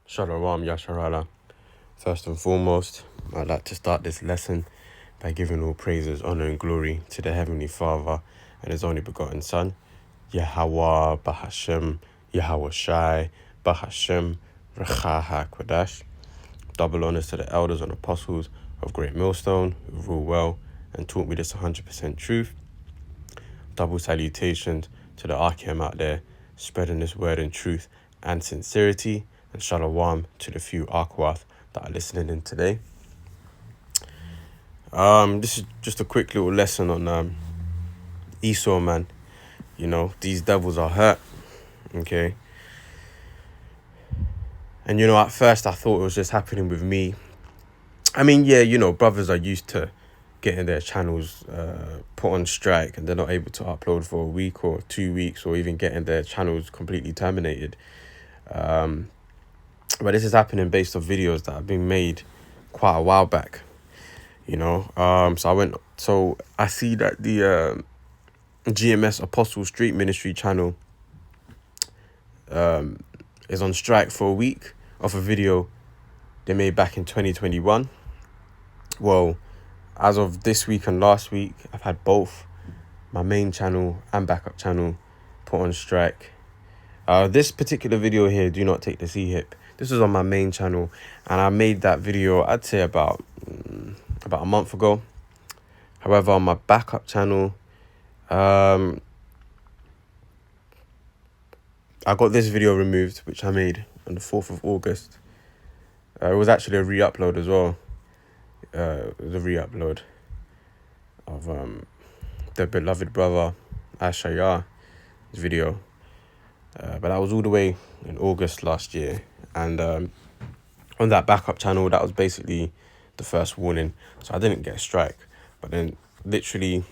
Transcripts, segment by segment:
Shalom Yasharala. First and foremost, I'd like to start this lesson by giving all praises, honor, and glory to the Heavenly Father and His only begotten Son, Yahweh Bahashem, Yahweh Shai, Bahashem, Rechaha Kodash. Double honors to the elders and apostles of Great Millstone who rule well and taught me this 100% truth. Double salutations to the Akim out there, spreading this word in truth and sincerity, and shalom to the few Akwath that are listening in today. This is just a quick little lesson on Esau, man. You know, these devils are hurt, okay? And, you know, at first I thought it was just happening with me. I mean, yeah, you know, brothers are used to getting their channels put on strike and they're not able to upload for a week or 2 weeks or even getting their channels completely terminated. But this is happening based off videos that have been made quite a while back, you know. So I see that the GMS Apostle Street Ministry channel is on strike for a week of a video they made back in 2021. Well, as of this week and last week, I've had both my main channel and backup channel put on strike. This particular video here, Do Not Take the C-Hip, this was on my main channel, and I made that video, I'd say about a month ago. However, on my backup channel, I got this video removed, which I made on the 4th of August. It was actually a re-upload as well. It was a re-upload of the beloved brother Ashayah's video. But that was all the way in August last year. And on that backup channel, that was basically the first warning. So I didn't get a strike. But then literally,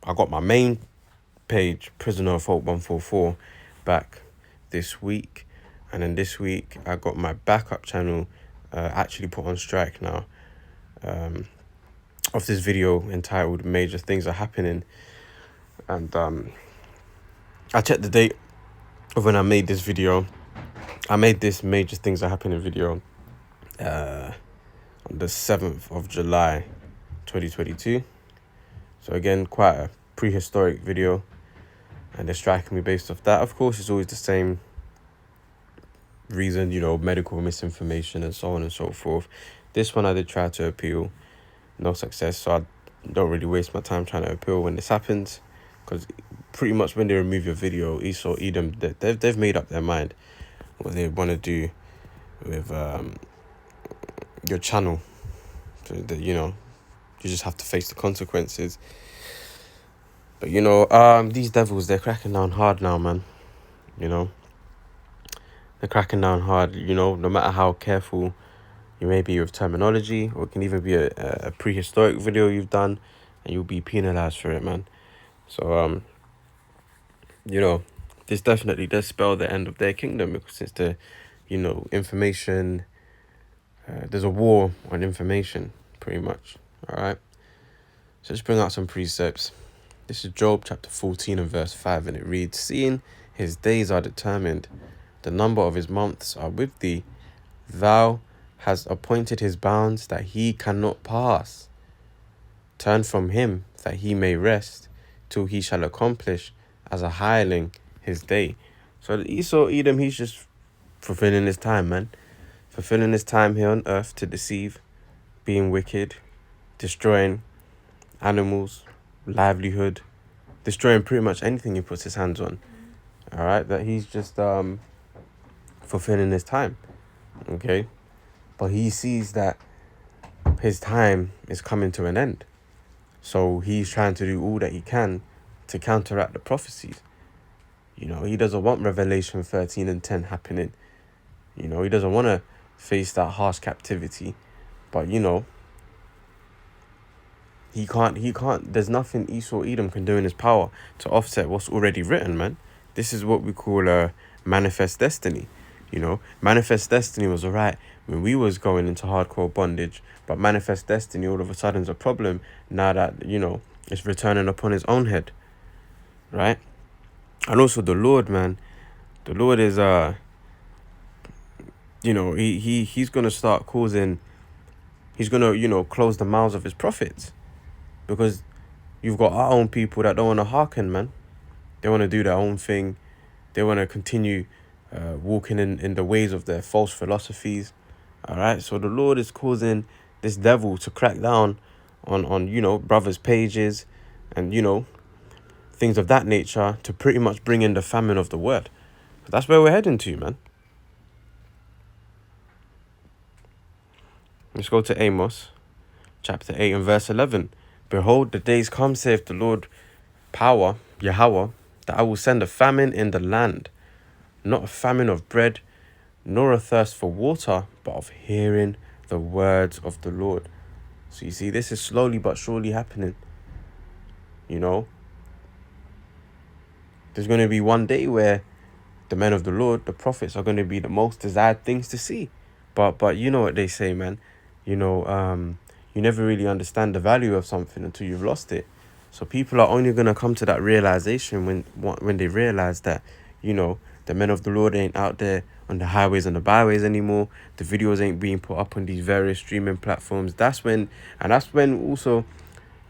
I got my main page, Prisoner of Hope 144, back this week. And then this week, I got my backup channel actually put on strike now. Of this video entitled Major Things Are Happening. And I checked the date of when I made this video. I made this Major Things Are Happening video on the 7th of July 2022. So again, quite a prehistoric video, and they're striking me based off that. Of course, it's always the same reason, you know, medical misinformation and so on and so forth. This one I did try to appeal, no success, so I don't really waste my time trying to appeal when this happens, because pretty much when they remove your video, Esau, Edom, they've made up their mind what they want to do with your channel. So that, you know, you just have to face the consequences. But, you know, these devils, they're cracking down hard now, man. You know, they're cracking down hard, you know, no matter how careful you may be with terminology, or it can even be a prehistoric video you've done, and you'll be penalized for it, man. So, you know, this definitely does spell the end of their kingdom, because since the, you know, information, there's a war on information, pretty much, all right? So let's bring out some precepts. This is Job chapter 14 and verse 5, and it reads, "Seeing his days are determined, the number of his months are with thee, thou hast appointed his bounds that he cannot pass. Turn from him that he may rest, till he shall accomplish as a hireling his day." So Esau, Edom, he's just fulfilling his time, man. Fulfilling his time here on earth to deceive, being wicked, destroying animals, livelihood, destroying pretty much anything he puts his hands on. All right, that he's just fulfilling his time, okay? But he sees that his time is coming to an end. So he's trying to do all that he can to counteract the prophecies. You know, he doesn't want Revelation 13 and 10 happening. You know, he doesn't want to face that harsh captivity. But, you know, he can't, there's nothing Esau Edom can do in his power to offset what's already written, man. This is what we call a manifest destiny. You know, manifest destiny was all right when we was going into hardcore bondage, but manifest destiny all of a sudden is a problem now that, you know, it's returning upon his own head, right? And also the Lord, man, the Lord is he's gonna start causing. He's gonna close the mouths of his prophets, because you've got our own people that don't want to hearken, man. They want to do their own thing. They want to continue walking in the ways of their false philosophies. All right. So the Lord is causing this devil to crack down on brothers' pages and, things of that nature, to pretty much bring in the famine of the word. That's where we're heading to, man. Let's go to Amos chapter 8 and verse 11. Behold, the days come, saith the Lord, power, Yahweh, that I will send a famine in the land, not a famine of bread, nor a thirst for water, but of hearing the words of the Lord. So you see, this is slowly but surely happening. There's going to be one day where the men of the Lord, the prophets, are going to be the most desired things to see. But you know what they say, man. You never really understand the value of something until you've lost it. So people are only going to come to that realization when they realize that, the men of the Lord ain't out there on the highways and the byways anymore. The videos ain't being put up on these various streaming platforms. That's when also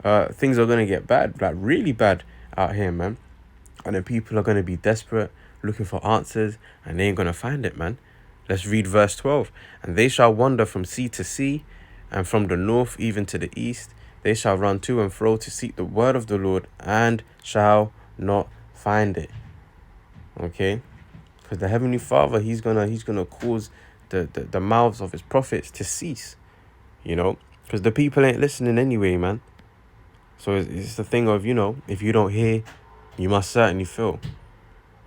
things are going to get bad, like really bad out here, man. And then people are going to be desperate, looking for answers, and they ain't going to find it, man. Let's read verse 12. And they shall wander from sea to sea, and from the north even to the east. They shall run to and fro to seek the word of the Lord, and shall not find it. Okay? Because the Heavenly Father, he's gonna cause the mouths of his prophets to cease. Because the people ain't listening anyway, man. So it's the thing of, if you don't hear, you must certainly feel.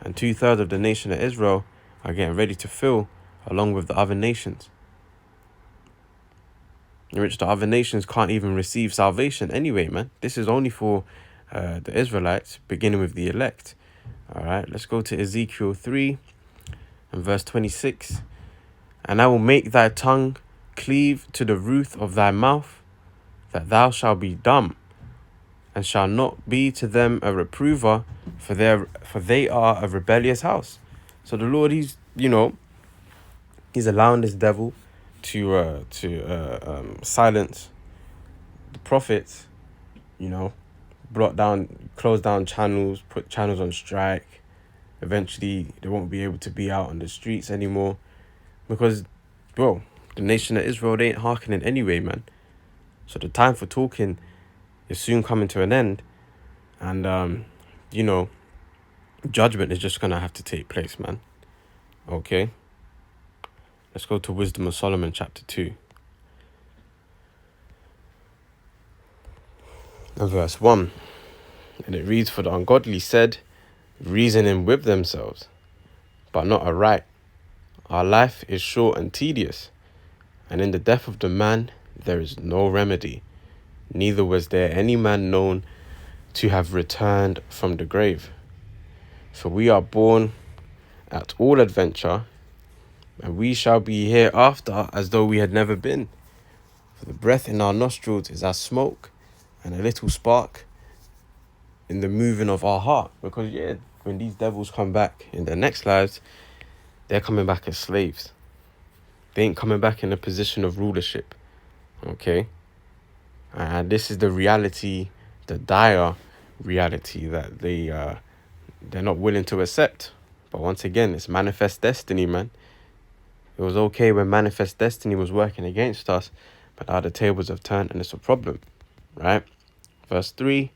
And 2/3 of the nation of Israel are getting ready to feel, along with the other nations, in which the other nations can't even receive salvation anyway, man. This is only for the Israelites, beginning with the elect. All right, let's go to Ezekiel 3 and verse 26. And I will make thy tongue cleave to the roof of thy mouth, that thou shalt be dumb, and shall not be to them a reprover, for they are a rebellious house. So the Lord, he's allowing this devil to silence the prophets, close down channels, put channels on strike. Eventually, they won't be able to be out on the streets anymore, because, the nation of Israel, they ain't hearkening anyway, man. So the time for talking is soon coming to an end, and judgment is just gonna have to take place, man. Okay. Let's go to Wisdom of Solomon chapter 2 and verse 1. And it reads, for the ungodly said, reasoning with themselves, but not aright. Our life is short and tedious, and in the death of the man there is no remedy. Neither was there any man known to have returned from the grave. For we are born at all adventure, and we shall be hereafter as though we had never been. For the breath in our nostrils is as smoke, and a little spark in the moving of our heart. Because when these devils come back in their next lives, they're coming back as slaves. They ain't coming back in a position of rulership. Okay? And this is the reality, the dire reality that they're not willing to accept. But once again, it's manifest destiny, man. It was okay when manifest destiny was working against us, but now the tables have turned and it's a problem, right? Verse 3,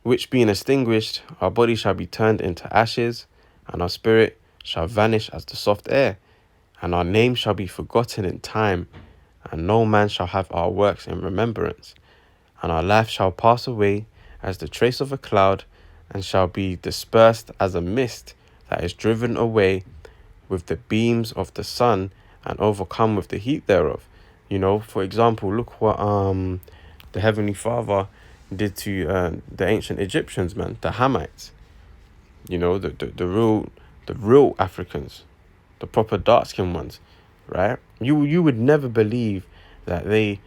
which being extinguished, our body shall be turned into ashes, and our spirit shall vanish as the soft air, and our name shall be forgotten in time, and no man shall have our works in remembrance, and our life shall pass away as the trace of a cloud, and shall be dispersed as a mist that is driven away with the beams of the sun, and overcome with the heat thereof. For example, look what the Heavenly Father did to the ancient Egyptians, man, the Hamites. The real Africans, the proper dark-skinned ones, right? You would never believe that they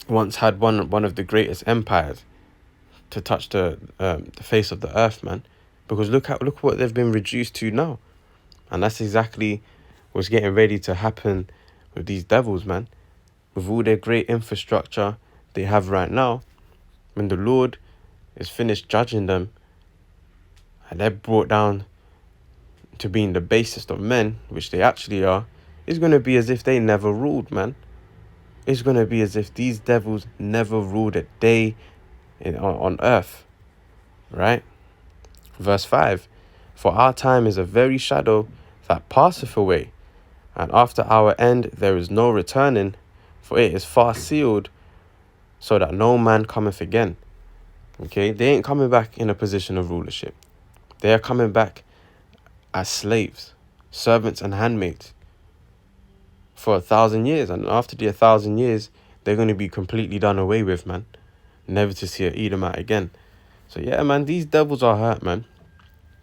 once had one of the greatest empires to touch the face of the earth, man. Because look what they've been reduced to now. And that's exactly what's getting ready to happen with these devils, man. With all their great infrastructure they have right now, when the Lord is finished judging them and they're brought down to being the basest of men, which they actually are, it's going to be as if they never ruled, man. It's going to be as if these devils never ruled a day on earth, right? Verse 5, for our time is a very shadow that passeth away, and after our end there is no returning, for it is far sealed, so that no man cometh again. Okay, they ain't coming back in a position of rulership. They are coming back as slaves, servants and handmaids for 1,000 years. And after the 1,000 years, they're going to be completely done away with, man. Never to see an Edomite again. So yeah, man, these devils are hurt, man.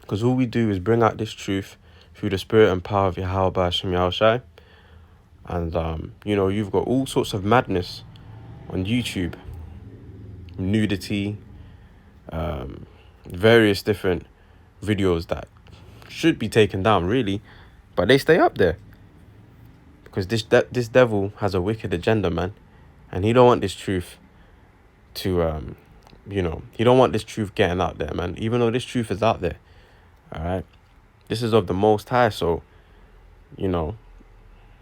Because all we do is bring out this truth through the spirit and power of Yahweh Hashem Yahushai. And, you know, you've got all sorts of madness on YouTube. Nudity, various different videos that should be taken down, really, but they stay up there because this devil has a wicked agenda, man, and he don't want this truth to he don't want this truth getting out there, man, even though this truth is out there. All right, this is of the Most High, so you know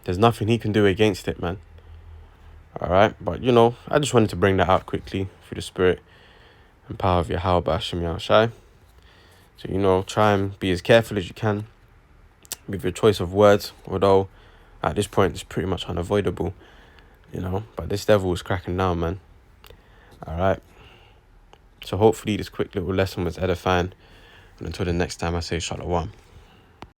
there's nothing he can do against it, man. All right, but you know, I just wanted to bring that out quickly through the spirit and power of Yahweh Hashem Yahushai. So, you know, try and be as careful as you can with your choice of words, although at this point it's pretty much unavoidable, you know, but this devil is cracking down, man. All right. So hopefully this quick little lesson was edifying. And until the next time, I say shalom.